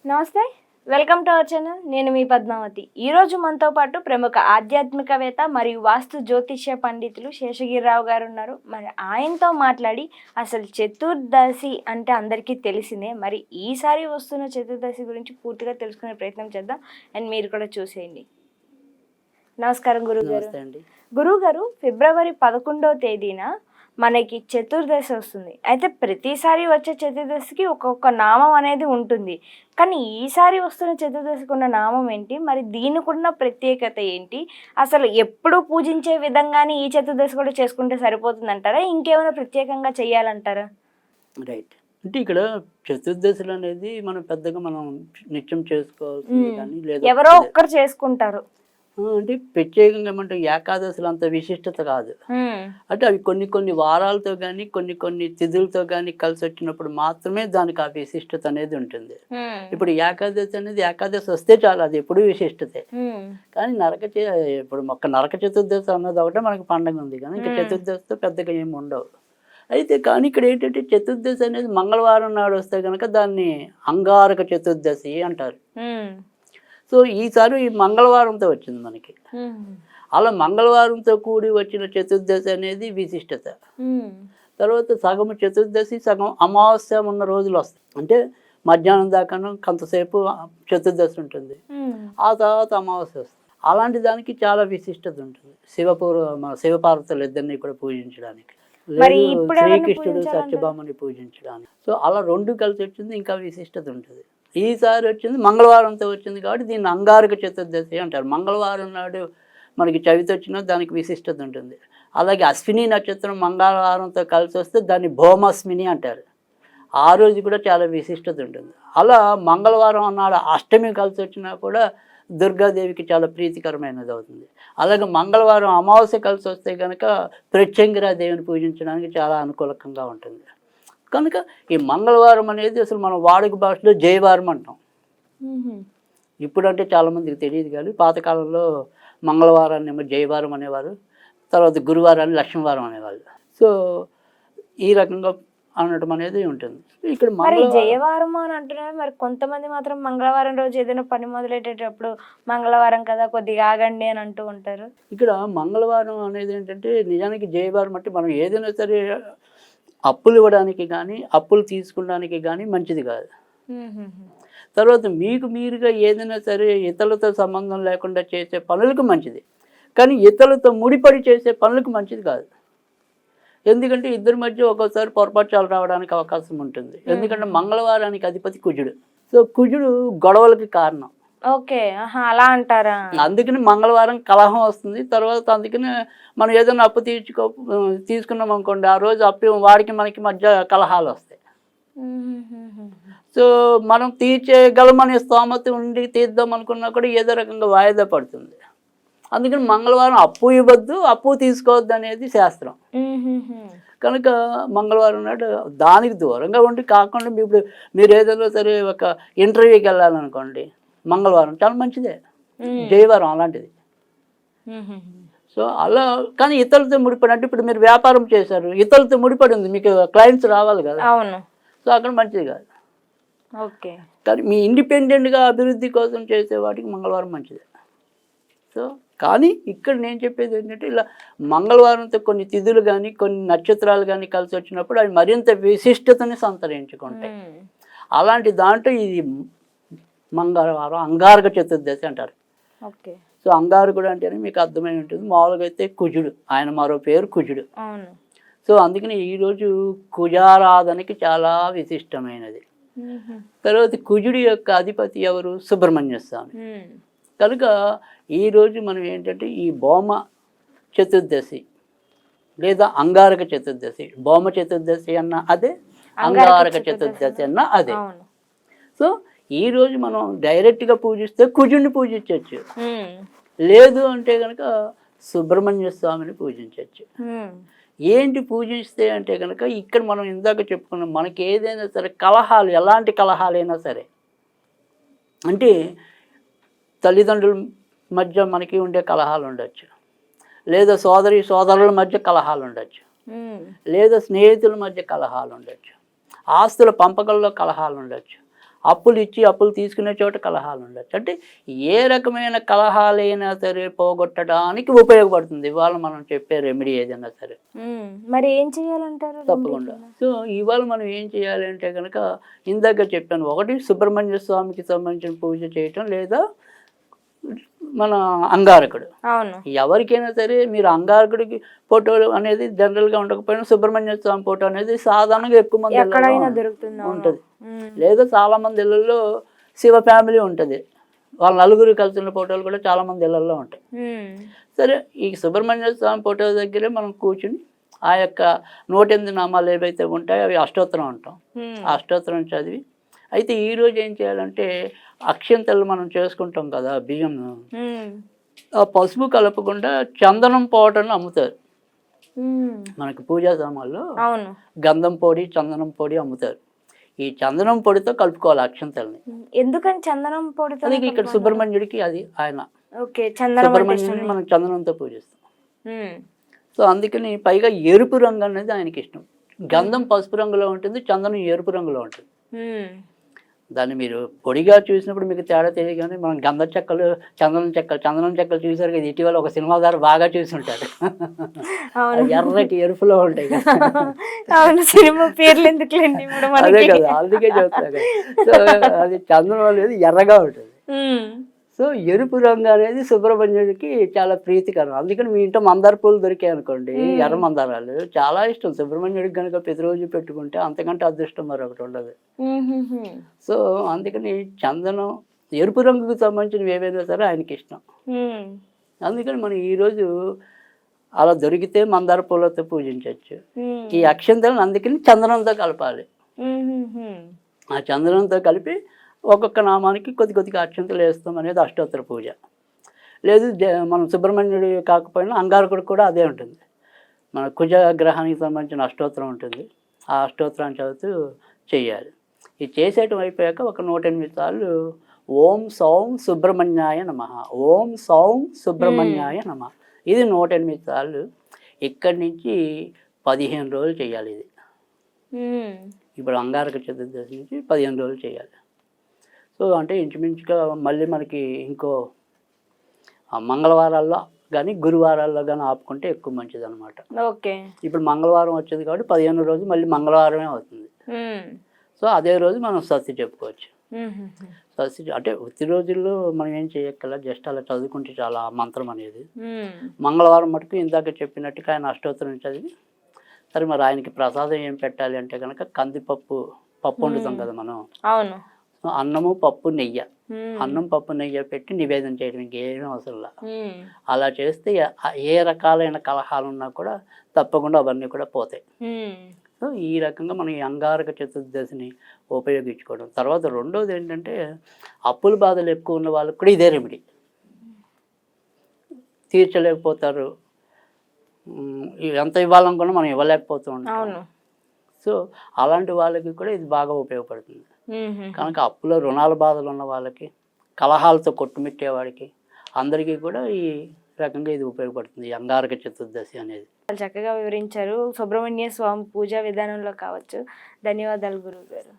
నమస్తే, welcome to our channel. నేను మీ పద్మావతి. ఈరోజు మనతో పాటు ప్రముఖ ఆధ్యాత్మికవేత్త మరియు వాస్తు జ్యోతిష్య పండితులు శేషగిరిరావు గారు ఉన్నారు. మరి ఆయనతో మాట్లాడి అసలు చతుర్దశి అంటే అందరికీ తెలిసిందే, మరి ఈసారి వస్తున్న చతుర్దశి గురించి పూర్తిగా తెలుసుకునే ప్రయత్నం చేద్దాం. అండ్ మీరు కూడా చూసేయండి. నమస్కారం గురుగారు. గురుగారు, ఫిబ్రవరి 11వ తేదీన మనకి చతుర్దశి వస్తుంది. అయితే ప్రతిసారి వచ్చే చతుర్దశికి ఒక్కొక్క నామం అనేది ఉంటుంది, కానీ ఈసారి వస్తున్న చతుర్దశికి ఉన్న నామం ఏంటి, మరి దీనికి ఉన్న ప్రత్యేకత ఏంటి, అసలు ఎప్పుడు పూజించే విధంగానే ఈ చతుర్దశి కూడా చేసుకుంటే సరిపోతుంది అంటారా, ఇంకేమైనా ప్రత్యేకంగా చేయాలంటారా? రైట్. అంటే ఇక్కడ చతుర్దశులు అనేది మనం పెద్దగా నిత్యం చేసుకోవాల్సింది కానీ లేదా ఎవరో ఒక్కరు చేసుకుంటారు. అంటే ప్రత్యేకంగా ఏమంటే ఏకాదశులు అంత విశిష్టత కాదు. అంటే అవి కొన్ని వారాలతో కానీ కొన్ని తిథులతో కానీ కలిసి వచ్చినప్పుడు మాత్రమే దానికి ఆ విశిష్టత అనేది ఉంటుంది. ఇప్పుడు ఏకాదశి అనేది ఏకాదశి వస్తే చాలు, అది ఎప్పుడు విశిష్టతే. కానీ ఇప్పుడు ఒక నరక చతుర్దశి అన్నది ఒకటే మనకి పండగ ఉంది, కానీ ఇంకా చతుర్దశితో పెద్దగా ఏమి ఉండవు. అయితే కానీ ఇక్కడ ఏంటంటే చతుర్దశి అనేది మంగళవారం నాడు వస్తే కనుక దాన్ని అంగారక చతుర్దశి అంటారు. సో ఈసారి ఈ మంగళవారంతో వచ్చింది మనకి. అలా మంగళవారంతో కూడి వచ్చిన చతుర్దశి అనేది విశిష్టత. తర్వాత సగం చతుర్దశి సగం అమావాస్య ఉన్న రోజులు వస్తాయి. అంటే మధ్యాహ్నం దాకా కొంతసేపు చతుర్దశి ఉంటుంది, ఆ తర్వాత అమావాస్య వస్తుంది. అలాంటి దానికి చాలా విశిష్టత ఉంటుంది. శివపార్వతులు ఇద్దరిని కూడా పూజించడానికి, శ్రీకృష్ణుడు సత్యభామని పూజించడానికి. సో అలా రెండు కలిసి వచ్చింది, ఇంకా విశిష్టత ఉంటుంది. ఈసారి వచ్చింది మంగళవారంతో వచ్చింది కాబట్టి దీన్ని అంగారక చతుర్దశి అంటారు. మంగళవారం నాడు మనకి చవితి వచ్చినా దానికి విశిష్టత ఉంటుంది. అలాగే అశ్విని నక్షత్రం మంగళవారంతో కలిసి వస్తే దాన్ని భౌమాశ్విని అంటారు. ఆ రోజు కూడా చాలా విశిష్టత ఉంటుంది. అలా మంగళవారం నాడు అష్టమి కలిసి వచ్చినా కూడా దుర్గాదేవికి చాలా ప్రీతికరమైనది అవుతుంది. అలాగే మంగళవారం అమావాస్య కలిసి వస్తే కనుక ప్రత్యంగిరాదేవిని పూజించడానికి చాలా అనుకూలకంగా ఉంటుంది. కనుక ఈ మంగళవారం అనేది అసలు మన వాడుక భాషలో జయవారం అంటాం. ఇప్పుడంటే చాలామందికి తెలియదు, కానీ పాతకాలంలో మంగళవారాన్ని ఏమో జయవారం అనేవారు, తర్వాత గురువారాన్ని లక్ష్మీవారం అనేవాళ్ళు. సో ఈ రకంగా అనడం అనేది ఉంటుంది. ఇక్కడ మరి జయవారం అని అంటున్నారు, మరి కొంతమంది మాత్రం మంగళవారం రోజు ఏదైనా పని మొదలెట్టేటప్పుడు మంగళవారం కదా కొద్దిగా ఆగండి అని అంటూ ఉంటారు. ఇక్కడ మంగళవారం అనేది ఏంటంటే నిజానికి జయవారం అంటే మనం ఏదైనా సరే అప్పులు ఇవ్వడానికి కానీ అప్పులు తీసుకోవడానికి కానీ మంచిది కాదు. తర్వాత మీకు మీరుగా ఏదైనా సరే ఇతరులతో సంబంధం లేకుండా చేసే పనులకు మంచిది, కానీ ఇతరులతో ముడిపడి చేసే పనులకు మంచిది కాదు. ఎందుకంటే ఇద్దరి మధ్య ఒక్కోసారి పొరపాటులు రావడానికి అవకాశం ఉంటుంది. ఎందుకంటే మంగళవారానికి అధిపతి కుజుడు. సో కుజుడు గొడవలకి కారణం. ఓకే, అలా అంటారా? అందుకని మంగళవారం కలహం వస్తుంది. తర్వాత అందుకని మనం ఏదైనా అప్పు తీసుకున్నాం అనుకోండి, ఆ రోజు అప్పు వాడికి మనకి మధ్య కలహాలు వస్తాయి. సో మనం తీర్చేయగలమనే స్తోమత ఉండి తీద్దాం అనుకున్నా కూడా ఏదో రకంగా వాయిదా పడుతుంది. అందుకని మంగళవారం అప్పు ఇవ్వద్దు, అప్పు తీసుకోవద్దు అనేది శాస్త్రం. కనుక మంగళవారం నాడు దానికి దూరంగా ఉండి కాకుండా ఇప్పుడు మీరు ఏదైనా సరే ఒక ఇంటర్వ్యూకి వెళ్ళాలనుకోండి, మంగళవారం చాలా మంచిదే, జయవారం అలాంటిది. సో అలా కానీ ఇతరులతో ముడిపడి అంటే ఇప్పుడు మీరు వ్యాపారం చేశారు, ఇతరులతో ముడిపడి ఉంది, మీకు క్లయింట్స్ రావాలి కదా. అవును. సో అక్కడ మంచిది కాదు. ఓకే, కానీ మీ ఇండిపెండెంట్గా అభివృద్ధి కోసం చేసే వాటికి మంగళవారం మంచిదే. సో కానీ ఇక్కడ నేను చెప్పేది ఏంటంటే ఇలా మంగళవారంతో కొన్ని తిథులు కానీ కొన్ని నక్షత్రాలు కానీ కలిసి వచ్చినప్పుడు అవి మరింత విశిష్టతని సంతరించుకుంటాయి. అలాంటి దాంట్లో ఇది మంగళవారం అంగారక చతుర్దశి అంటారు. ఓకే. సో అంగారకుడు అంటేనే మీకు అర్థమై ఉంటుంది. మామూలుగా అయితే కుజుడు, ఆయన మరో పేరు కుజుడు. సో అందుకని ఈరోజు కుజారాధనకి చాలా విశిష్టమైనది. తర్వాత కుజుడి యొక్క అధిపతి ఎవరు? సుబ్రహ్మణ్య స్వామి. కనుక ఈరోజు మనం ఏంటంటే ఈ భౌమ చతుర్దశి లేదా అంగారక చతుర్దశి, భౌమ చతుర్దశి అన్న అదే, అంగారక చతుర్దశి అన్న అదే. సో ఈరోజు మనం డైరెక్ట్గా పూజిస్తే కుజుడిని పూజించవచ్చు, లేదు అంటే కనుక సుబ్రహ్మణ్య స్వామిని పూజించవచ్చు. ఏంటి పూజిస్తే అంటే కనుక ఇక్కడ మనం ఇందాక చెప్పుకున్నాం, మనకి ఏదైనా సరే కలహాలు, ఎలాంటి కలహాలైనా సరే, అంటే తల్లిదండ్రుల మధ్య మనకి ఉండే కలహాలు ఉండొచ్చు, లేదా సోదరుల మధ్య కలహాలు ఉండొచ్చు, లేదా స్నేహితుల మధ్య కలహాలు ఉండొచ్చు, ఆస్తుల పంపకంలో కలహాలు ఉండొచ్చు, అప్పులు ఇచ్చి అప్పులు తీసుకునే చోట కలహాలు ఉండొచ్చు. అంటే ఏ రకమైన కలహాలైనా సరే పోగొట్టడానికి ఉపయోగపడుతుంది ఇవాళ మనం చెప్పే రెమెడీ ఏదైనా సరే. మరి ఏం చేయాలంటారు? తప్పకుండా. సో ఇవాళ మనం ఏం చేయాలి అంటే కనుక ఇందాక చెప్పాను, ఒకటి సుబ్రహ్మణ్య స్వామికి సంబంధించిన పూజ చేయటం, లేదా మన అంగారకుడు. అవును. ఎవరికైనా సరే మీరు అంగారకుడికి ఫోటో అనేది జనరల్గా ఉండకపోయినా సుబ్రహ్మణ్య స్వామి ఫోటో అనేది సాధారణంగా ఎక్కువ మంది ఎక్కడైనా దొరుకుతుంది ఉంటుంది. లేదా చాలా మంది ఇళ్ళల్లో శివ ఫ్యామిలీ ఉంటుంది, వాళ్ళ నలుగురు కలిసిన ఫోటోలు కూడా చాలా మంది ఇళ్ళల్లో ఉంటాయి. సరే, ఈ సుబ్రహ్మణ్య స్వామి ఫోటో దగ్గరే మనం కూర్చుని ఆ యొక్క 108 నామాలు ఏవైతే ఉంటాయో అవి అష్టోత్తరం అంటాం, ఆ అష్టోత్తరం చదివి, అయితే ఈరోజు ఏం చేయాలంటే అక్షంతలు మనం చేసుకుంటాం కదా బియ్యం, ఆ పసుపు కలపకుండా చందనం పౌడర్ని అమ్ముతారు మనకి పూజా సామాన్లో. గంధం పొడి, చందనం పొడి అమ్ముతారు. ఈ చందనం పొడితో కలుపుకోవాలి అక్షంతల్ని. ఎందుకని చందనం పొడితో? అది ఇక్కడ సుబ్రహ్మణ్యుడికి అది ఆయన సుబ్రహ్మణ్యుడిని మనం చందనంతో పూజిస్తాం. సో అందుకని పైగా ఎరుపు రంగు అనేది ఆయనకి ఇష్టం. గంధం పసుపు రంగులో ఉంటుంది, చందనం ఎరుపు రంగులో ఉంటుంది. దాన్ని మీరు పొడిగా చూసినప్పుడు మీకు తేడా తెలియదు, కానీ మనం గంధం చెక్కలు, చందనం చెక్కలు చూసారు కదా ఇటీవల ఒక సినిమా ద్వారా బాగా చూసి ఉంటారు. ఎర్రటి ఎరుపులో ఉంటాయి కదా. సినిమా పేర్లు ఎందుకులేండి, అదే కదా, అందుకే చెప్తా కదా. సో అది చందనం అనేది ఎర్రగా ఉంటుంది. సో ఎరుపు రంగు అనేది సుబ్రహ్మణ్యుడికి చాలా ప్రీతికరం. అందుకని మీ ఇంట్లో మందార పూలు దొరికాయి అనుకోండి, ఎర్ర మందారాలు చాలా ఇష్టం సుబ్రహ్మణ్యుడికి కనుక ప్రతిరోజు పెట్టుకుంటే అంతకంటే అదృష్టం మరొకటి ఉండదు. సో అందుకని చందనం ఎరుపు రంగుకు సంబంధించినవి ఏవైనా సరే ఆయనకి ఇష్టం. అందుకని మనం ఈరోజు అలా దొరికితే మందార పూలతో పూజించవచ్చు. ఈ అక్షంతలను అందుకని చందనంతో కలపాలి. ఆ చందనంతో కలిపి ఒక్కొక్క నామానికి కొద్దిగా అక్షంతలు వేస్తాం అనేది అష్టోత్తర పూజ. లేదు మనం సుబ్రహ్మణ్యుడు కాకపోయినా అంగారకుడు కూడా అదే ఉంటుంది. మన కుజ గ్రహానికి సంబంధించిన అష్టోత్తరం ఉంటుంది, ఆ అష్టోత్తరాన్ని చదువుతూ చేయాలి. ఇది చేసేయటం అయిపోయాక ఒక 108 సార్లు ఓం సౌం సుబ్రహ్మణ్యాయ నమః, ఓం సౌం సుబ్రహ్మణ్యాయ నమః, ఇది 108 సార్లు. ఇక్కడి నుంచి 15 రోజులు చేయాలి ఇది. ఇప్పుడు అంగారక చతుర్దశి నుంచి 15 రోజులు చేయాలి. సో అంటే ఇంచుమించుగా మళ్ళీ మనకి ఇంకో మంగళవారాల్లో కానీ గురువారాల్లో కానీ ఆపుకుంటే ఎక్కువ మంచిది అనమాట. ఓకే. ఇప్పుడు మంగళవారం వచ్చేది కాబట్టి 15 రోజు మళ్ళీ మంగళవారమే అవుతుంది. సో అదే రోజు మనం స్వస్తి చెప్పుకోవచ్చు. స్వస్తి అంటే ఉత్తి రోజుల్లో మనం ఏం చేయక్కల, జస్ట్ అలా చదువుకుంటే చాలా మంత్రం అనేది. మంగళవారం మటుకు ఇందాక చెప్పినట్టుగా ఆయన అష్టోత్తరం చదివి, సరే మరి ఆయనకి ప్రసాదం ఏం పెట్టాలి అంటే కనుక కందిపప్పు వండుతాం కదా మనం. అవును. అన్నము పప్పు నెయ్యి, అన్నం పప్పు నెయ్యి పెట్టి నివేదన చేయడం, ఇంకేమీ అవసరంలా. అలా చేస్తే ఏ రకాలైన కలహాలు ఉన్నా కూడా తప్పకుండా అవన్నీ కూడా పోతాయి. సో ఈ రకంగా మనం ఈ అంగారక చతుర్దశిని ఉపయోగించుకోవడం. తర్వాత రెండోది ఏంటంటే అప్పుల బాధలు ఎక్కువ ఉన్న వాళ్ళకి కూడా ఇదే రెమెడీ. తీర్చలేకపోతారు, ఎంత ఇవ్వాలనుకున్నా మనం ఇవ్వలేకపోతూ ఉంటాం. సో అలాంటి వాళ్ళకి కూడా ఇది బాగా ఉపయోగపడుతుంది. కనుక అప్పులో రుణాల బాధలు ఉన్న వాళ్ళకి, కలహాలతో కొట్టుమిట్టేవాడికి అందరికీ కూడా ఈ రకంగా ఇది ఉపయోగపడుతుంది, అంగారక చతుర్దశి అనేది. చక్కగా వివరించారు సుబ్రహ్మణ్య స్వామి పూజా విధానంలో కావచ్చు. ధన్యవాదాలు గురువు గారు.